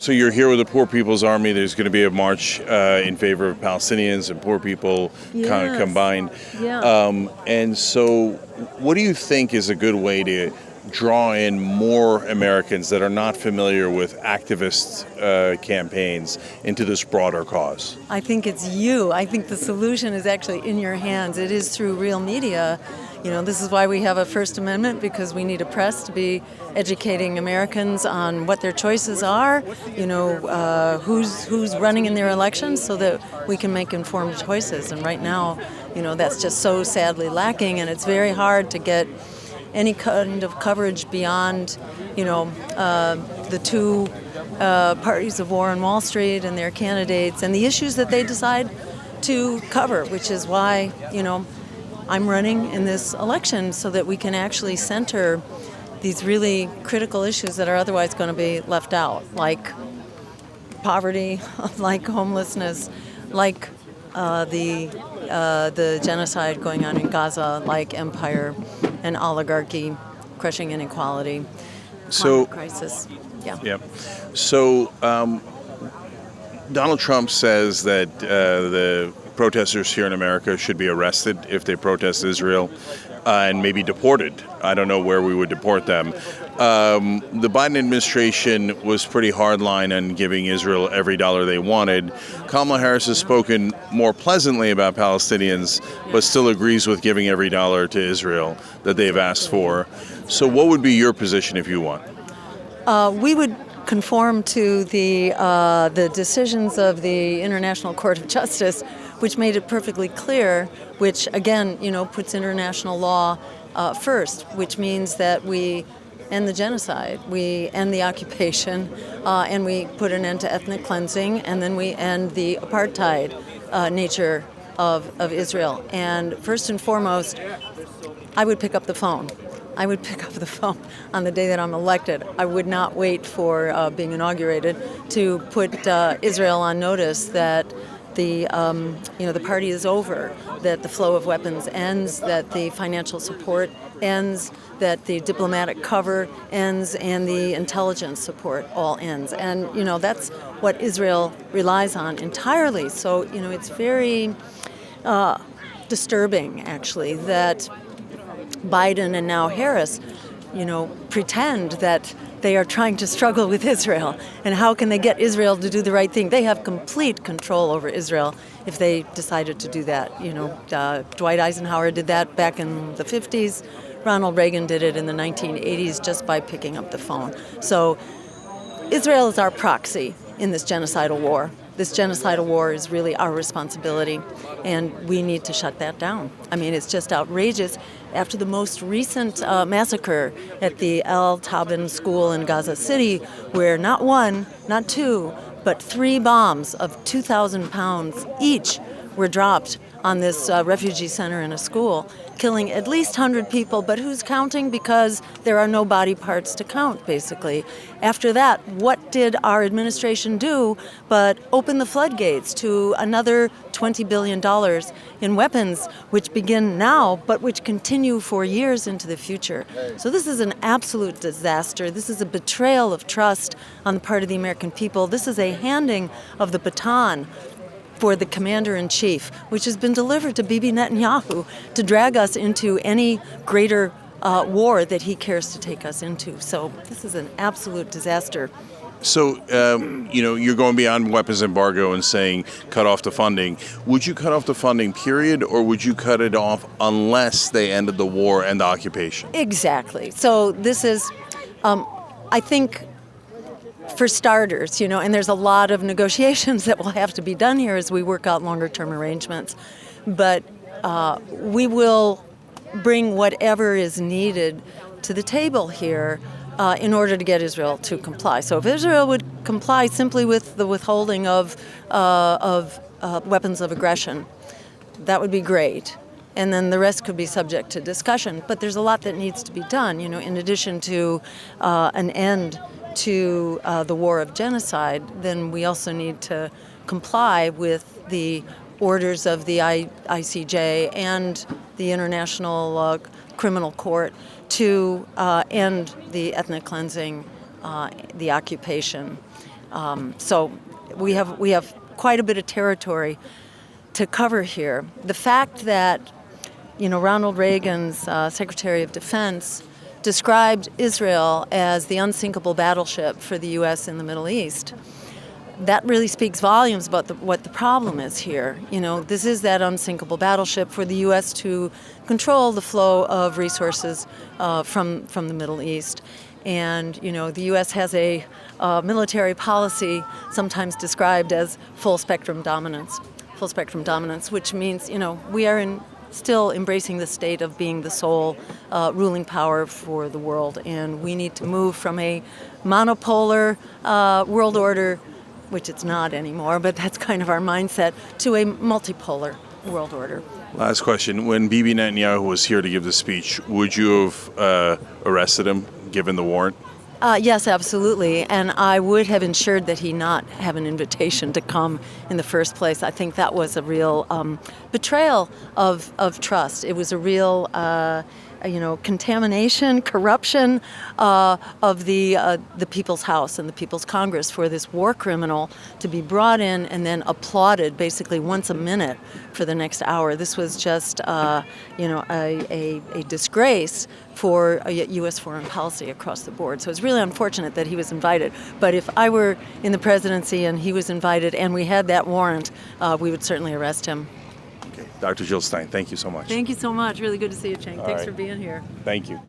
So you're here with the Poor People's Army. There's going to be a march in favor of Palestinians and poor people kind of Yes. combined. Yeah. And so what do you think is a good way to draw in more Americans that are not familiar with activist campaigns into this broader cause? I think it's you. I think the solution is actually in your hands. It is through real media. This is why we have a First Amendment, because we need a press to be educating Americans on what their choices are, who's running in their elections, so that we can make informed choices. And right now, that's just so sadly lacking, and it's very hard to get any kind of coverage beyond, the two parties of war on Wall Street and their candidates and the issues that they decide to cover, which is why, I'm running in this election so that we can actually center these really critical issues that are otherwise going to be left out, like poverty, like homelessness, like the genocide going on in Gaza, like empire and oligarchy crushing inequality, climate crisis. Yeah. So Donald Trump says that the protesters here in America should be arrested if they protest Israel and maybe deported. I don't know where we would deport them. The Biden administration was pretty hardline on giving Israel every dollar they wanted. Kamala Harris has spoken more pleasantly about Palestinians, but still agrees with giving every dollar to Israel that they've asked for. So what would be your position if you won? We would conform to the decisions of the International Court of Justice, which made it perfectly clear, which again, puts international law first, which means that we end the genocide, we end the occupation, and we put an end to ethnic cleansing, and then we end the apartheid nature of Israel. And first and foremost, I would pick up the phone. I would pick up the phone on the day that I'm elected. I would not wait for being inaugurated to put Israel on notice that the party is over, that the flow of weapons ends, that the financial support ends, that the diplomatic cover ends, and the intelligence support all ends. And, that's what Israel relies on entirely. So, it's very disturbing, actually, that Biden and now Harris, pretend that they are trying to struggle with Israel. And how can they get Israel to do the right thing? They have complete control over Israel if they decided to do that. Dwight Eisenhower did that back in the 50s. Ronald Reagan did it in the 1980s just by picking up the phone. So Israel is our proxy in this genocidal war. This genocidal war is really our responsibility, and we need to shut that down. I mean, it's just outrageous. After the most recent massacre at the Al Taban school in Gaza City, where not one, not two, but 3 bombs of 2,000 pounds each were dropped on this refugee center in a school, killing at least 100 people, but who's counting? Because there are no body parts to count, basically. After that, what did our administration do but open the floodgates to another $20 billion in weapons, which begin now, but which continue for years into the future? So this is an absolute disaster. This is a betrayal of trust on the part of the American people. This is a handing of the baton for the commander-in-chief, which has been delivered to Bibi Netanyahu to drag us into any greater war that he cares to take us into. So this is an absolute disaster. So, you're going beyond weapons embargo and saying cut off the funding. Would you cut off the funding, period, or would you cut it off unless they ended the war and the occupation? Exactly. So this is, I think, for starters, and there's a lot of negotiations that will have to be done here as we work out longer-term arrangements. But we will bring whatever is needed to the table here in order to get Israel to comply. So if Israel would comply simply with the withholding of weapons of aggression, that would be great. And then the rest could be subject to discussion. But there's a lot that needs to be done, in addition to an end to the war of genocide. Then we also need to comply with the orders of the ICJ and the International Criminal Court to end the ethnic cleansing, the occupation. So we have quite a bit of territory to cover here. The fact that, Ronald Reagan's Secretary of Defense described Israel as the unsinkable battleship for the U.S. in the Middle East, that really speaks volumes about what the problem is here. This is that unsinkable battleship for the U.S. to control the flow of resources from the Middle East. And, the U.S. has a military policy sometimes described as full spectrum dominance, which means, we are still embracing the state of being the sole ruling power for the world. And we need to move from a monopolar world order, which it's not anymore, but that's kind of our mindset, to a multipolar world order. Last question. When Bibi Netanyahu was here to give the speech, would you have arrested him, given the warrant? Yes, absolutely. And I would have ensured that he not have an invitation to come in the first place. I think that was a real betrayal of trust. It was a real contamination, corruption of the People's House and the People's Congress for this war criminal to be brought in and then applauded basically once a minute for the next hour. This was just, a disgrace for U.S. foreign policy across the board. So it's really unfortunate that he was invited. But if I were in the presidency and he was invited and we had that warrant, we would certainly arrest him. Dr. Jill Stein, thank you so much. Thank you so much. Really good to see you, Cenk. Thanks for being here. Thank you.